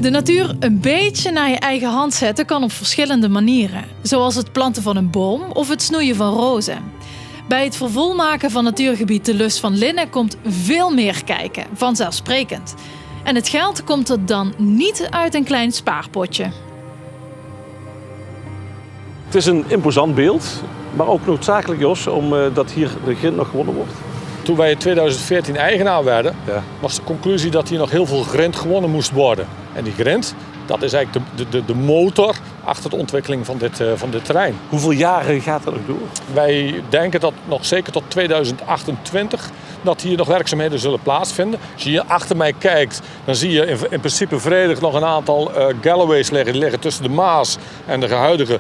De natuur een beetje naar je eigen hand zetten kan op verschillende manieren. Zoals het planten van een boom of het snoeien van rozen. Bij het vervolmaken van natuurgebied De Lust van Linne komt veel meer kijken, vanzelfsprekend. En het geld komt er dan niet uit een klein spaarpotje. Het is een imposant beeld, maar ook noodzakelijk, Jos, omdat hier de grind nog gewonnen wordt. Toen wij in 2014 eigenaar werden, was de conclusie dat hier nog heel veel grind gewonnen moest worden. En die grind, dat is eigenlijk de motor achter de ontwikkeling van dit terrein. Hoeveel jaren gaat dat nog door? Wij denken dat nog zeker tot 2028 dat hier nog werkzaamheden zullen plaatsvinden. Als je hier achter mij kijkt, dan zie je in principe vredig nog een aantal galleways liggen. Die liggen tussen de Maas en de huidige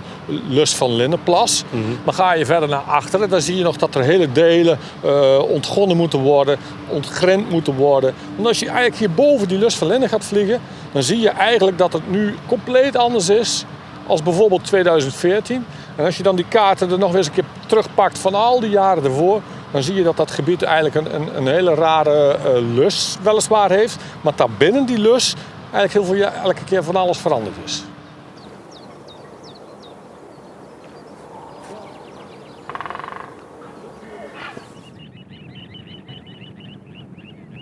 Lust van Linneplas. Maar ga je verder naar achteren, dan zie je nog dat er hele delen ontgonnen moeten worden, ontgrind moeten worden. Want als je eigenlijk hier boven die Lust van Linne gaat vliegen, dan zie je eigenlijk dat het nu compleet anders is als bijvoorbeeld 2014. En als je dan die kaarten er nog eens een keer terugpakt van al die jaren ervoor, dan zie je dat dat gebied eigenlijk een hele rare lus weliswaar heeft. Maar daarbinnen die lus eigenlijk elke keer van alles veranderd is.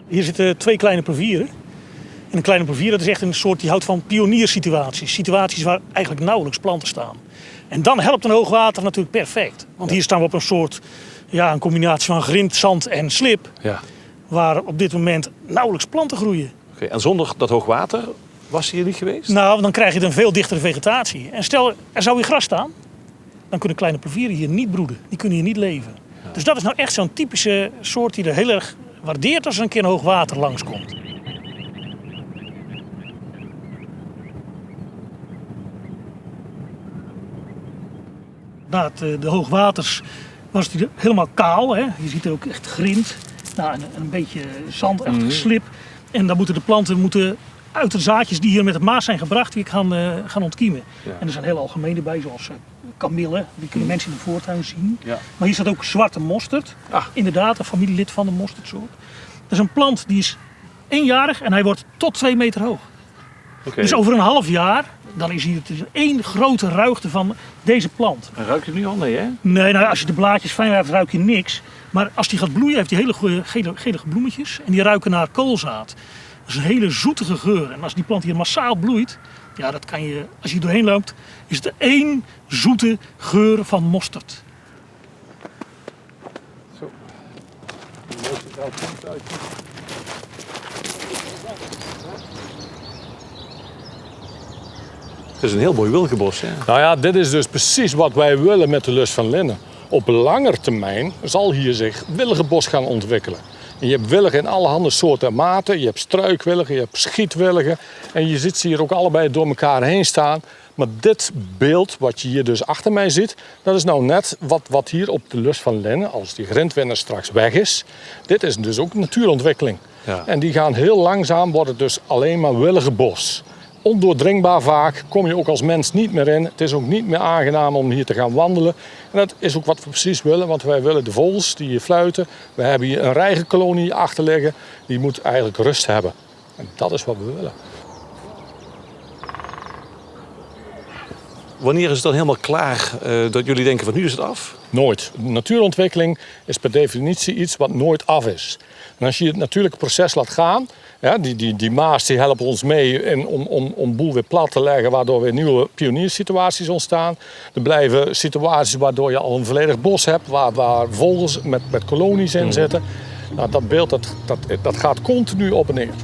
Hier zitten 2 kleine plevieren. En een kleine plevier, dat is echt een soort die houdt van pioniersituaties. Situaties waar eigenlijk nauwelijks planten staan. En dan helpt een hoogwater natuurlijk perfect. Want hier staan we op een soort, een combinatie van grind, zand en slip. Ja. Waar op dit moment nauwelijks planten groeien. Okay, en zonder dat hoogwater was hij hier niet geweest? Nou, dan krijg je een veel dichtere vegetatie. En stel, er zou hier gras staan, dan kunnen kleine plevieren hier niet broeden. Die kunnen hier niet leven. Ja. Dus dat is nou echt zo'n typische soort die er heel erg waardeert als er een keer een hoogwater langskomt. Na de hoogwaters was het helemaal kaal. Hè? Je ziet er ook echt grind. En een beetje zandachtig slip. En dan moeten de planten uit de zaadjes die hier met het Maas zijn gebracht, die gaan ontkiemen. Ja. En er zijn heel algemene bij, zoals kamille. Die kunnen mensen in de voortuin zien. Ja. Maar hier staat ook zwarte mosterd. Inderdaad, een familielid van de mosterdsoort. Dat is een plant die is eenjarig en hij wordt tot 2 meter hoog. Okay. Dus over een half jaar, dan is hier één grote ruigte van deze plant. En ruik je nu al? Nee, hè? Nee, nou, als je de blaadjes fijn hebt, ruik je niks. Maar als die gaat bloeien, heeft hij hele goede gelige bloemetjes. En die ruiken naar koolzaad. Dat is een hele zoetige geur. En als die plant hier massaal bloeit, dat kan je, als je doorheen loopt, is het één zoete geur van mosterd. Zo. Het is een heel mooi wilgenbos, hè? Nou ja, dit is dus precies wat wij willen met de Lust van Linne. Op lange termijn zal hier zich wilgenbos gaan ontwikkelen. En je hebt wilgen in allerhande soorten en maten. Je hebt struikwilligen, je hebt schietwilligen. En je ziet ze hier ook allebei door elkaar heen staan. Maar dit beeld, wat je hier dus achter mij ziet, dat is nou net wat hier op de Lust van Linne, als die grindwinner straks weg is. Dit is dus ook natuurontwikkeling. Ja. En die gaan heel langzaam, worden dus alleen maar wilgenbos. Ondoordringbaar vaak, kom je ook als mens niet meer in. Het is ook niet meer aangenaam om hier te gaan wandelen. En dat is ook wat we precies willen, want wij willen de vogels die hier fluiten. We hebben hier een reigerkolonie achter liggen, die moet eigenlijk rust hebben. En dat is wat we willen. Wanneer is het dan helemaal klaar dat jullie denken van nu is het af? Nooit. Natuurontwikkeling is per definitie iets wat nooit af is. En als je het natuurlijke proces laat gaan, die Maas die helpen ons mee om boel weer plat te leggen, waardoor weer nieuwe pionierssituaties ontstaan. Er blijven situaties waardoor je al een volledig bos hebt, waar vogels met kolonies in zitten. Nou, dat beeld dat gaat continu op en neer.